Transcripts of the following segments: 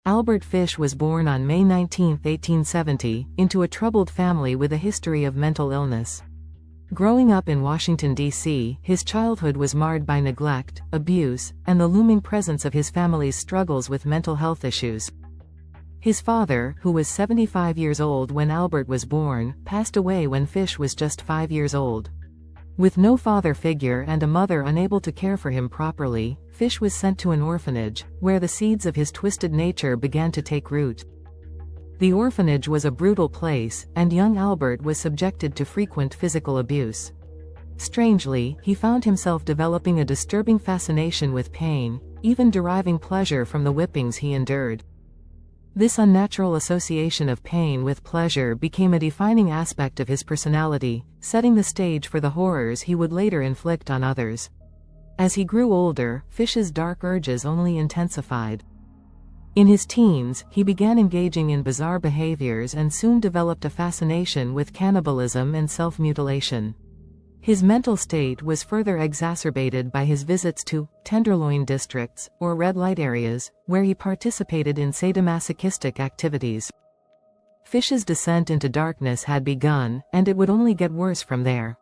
Albert Fish was born on May 19, 1870, into a troubled family with a history of mental illness. Growing up in Washington, D.C., his childhood was marred by neglect, abuse, and the looming presence of his family's struggles with mental health issues. His father, who was 75 years old when Albert was born, passed away when Fish was just 5 years old. With no father figure and a mother unable to care for him properly, Fish was sent to an orphanage, where the seeds of his twisted nature began to take root. The orphanage was a brutal place, and young Albert was subjected to frequent physical abuse. Strangely, he found himself developing a disturbing fascination with pain, even deriving pleasure from the whippings he endured. This unnatural association of pain with pleasure became a defining aspect of his personality, setting the stage for the horrors he would later inflict on others. As he grew older, Fish's dark urges only intensified. In his teens, he began engaging in bizarre behaviors and soon developed a fascination with cannibalism and self-mutilation. His mental state was further exacerbated by his visits to tenderloin districts, or red light areas, where he participated in sadomasochistic activities. Fish's descent into darkness had begun, and it would only get worse from there.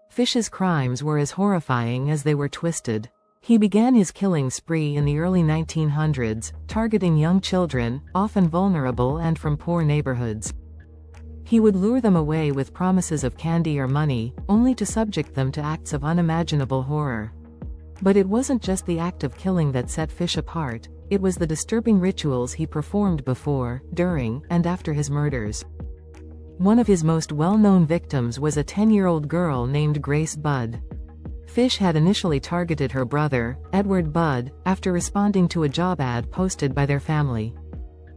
Fish's crimes were as horrifying as they were twisted. He began his killing spree in the early 1900s, targeting young children, often vulnerable and from poor neighborhoods. He would lure them away with promises of candy or money, only to subject them to acts of unimaginable horror. But it wasn't just the act of killing that set Fish apart, it was the disturbing rituals he performed before, during, and after his murders. One of his most well-known victims was a 10-year-old girl named Grace Budd. Fish had initially targeted her brother, Edward Budd, after responding to a job ad posted by their family.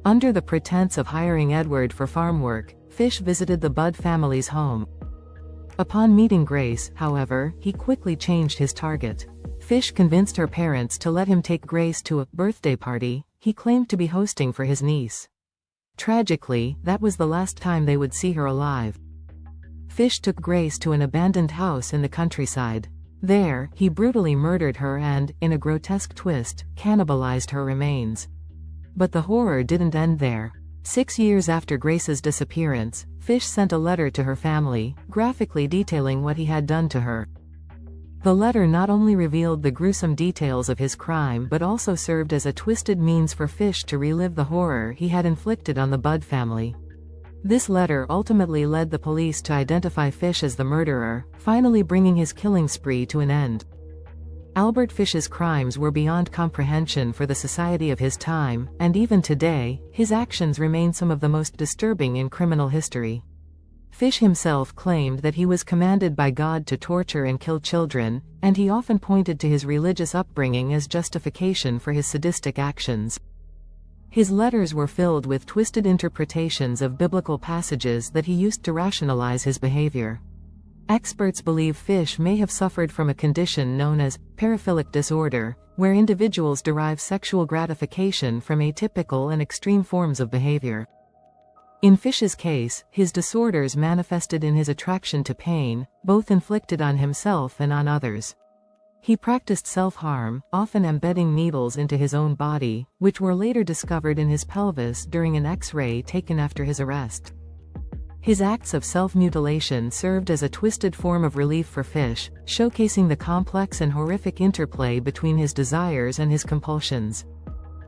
Under the pretense of hiring Edward for farm work, Fish visited the Budd family's home. Upon meeting Grace, however, he quickly changed his target. Fish convinced her parents to let him take Grace to a birthday party he claimed to be hosting for his niece. Tragically, that was the last time they would see her alive. Fish took Grace to an abandoned house in the countryside. There, he brutally murdered her and, in a grotesque twist, cannibalized her remains. But the horror didn't end there. 6 years after Grace's disappearance, Fish sent a letter to her family, graphically detailing what he had done to her. The letter not only revealed the gruesome details of his crime but also served as a twisted means for Fish to relive the horror he had inflicted on the Budd family. This letter ultimately led the police to identify Fish as the murderer, finally bringing his killing spree to an end. Albert Fish's crimes were beyond comprehension for the society of his time, and even today, his actions remain some of the most disturbing in criminal history. Fish himself claimed that he was commanded by God to torture and kill children, and he often pointed to his religious upbringing as justification for his sadistic actions. His letters were filled with twisted interpretations of biblical passages that he used to rationalize his behavior. Experts believe Fish may have suffered from a condition known as paraphilic disorder, where individuals derive sexual gratification from atypical and extreme forms of behavior. In Fish's case, his disorders manifested in his attraction to pain, both inflicted on himself and on others. He practiced self-harm, often embedding needles into his own body, which were later discovered in his pelvis during an X-ray taken after his arrest. His acts of self-mutilation served as a twisted form of relief for Fish, showcasing the complex and horrific interplay between his desires and his compulsions.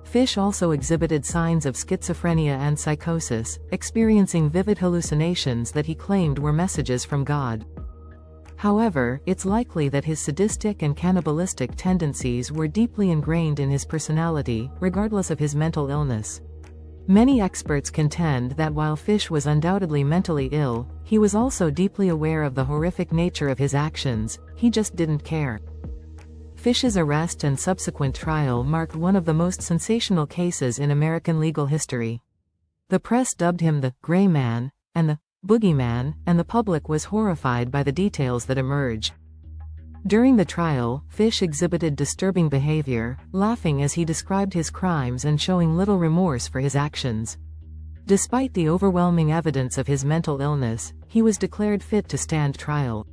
Fish also exhibited signs of schizophrenia and psychosis, experiencing vivid hallucinations that he claimed were messages from God. However, it's likely that his sadistic and cannibalistic tendencies were deeply ingrained in his personality, regardless of his mental illness. Many experts contend that while Fish was undoubtedly mentally ill, he was also deeply aware of the horrific nature of his actions, he just didn't care. Fish's arrest and subsequent trial marked one of the most sensational cases in American legal history. The press dubbed him the Gray Man and the Boogeyman, and the public was horrified by the details that emerged. During the trial, Fish exhibited disturbing behavior, laughing as he described his crimes and showing little remorse for his actions. Despite the overwhelming evidence of his mental illness, he was declared fit to stand trial.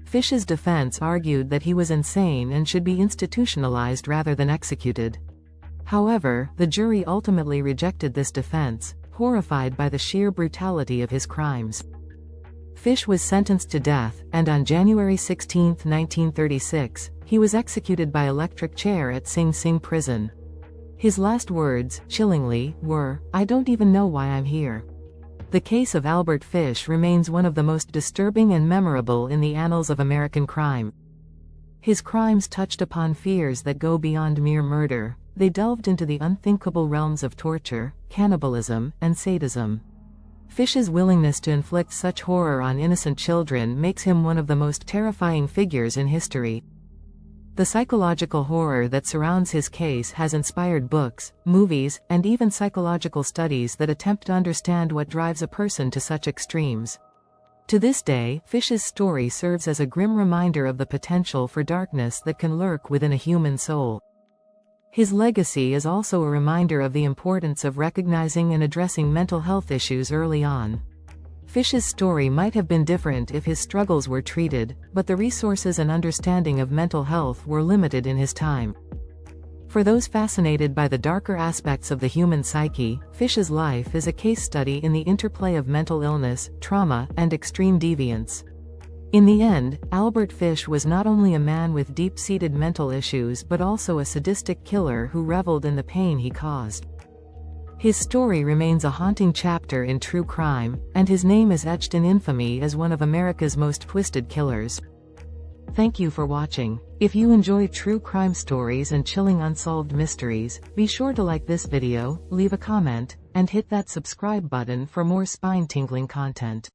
Fish's defense argued that he was insane and should be institutionalized rather than executed. However, the jury ultimately rejected this defense, horrified by the sheer brutality of his crimes. Fish was sentenced to death, and on January 16, 1936, he was executed by electric chair at Sing Sing prison. His last words, chillingly, were, "I don't even know why I'm here." The case of Albert Fish remains one of the most disturbing and memorable in the annals of American crime. His crimes touched upon fears that go beyond mere murder. They delved into the unthinkable realms of torture, cannibalism, and sadism. Fish's willingness to inflict such horror on innocent children makes him one of the most terrifying figures in history. The psychological horror that surrounds his case has inspired books, movies, and even psychological studies that attempt to understand what drives a person to such extremes. To this day, Fish's story serves as a grim reminder of the potential for darkness that can lurk within a human soul. His legacy is also a reminder of the importance of recognizing and addressing mental health issues early on. Fish's story might have been different if his struggles were treated, but the resources and understanding of mental health were limited in his time. For those fascinated by the darker aspects of the human psyche, Fish's life is a case study in the interplay of mental illness, trauma, and extreme deviance. In the end, Albert Fish was not only a man with deep-seated mental issues but also a sadistic killer who reveled in the pain he caused. His story remains a haunting chapter in true crime, and his name is etched in infamy as one of America's most twisted killers. Thank you for watching. If you enjoy true crime stories and chilling unsolved mysteries, be sure to like this video, leave a comment, and hit that subscribe button for more spine-tingling content.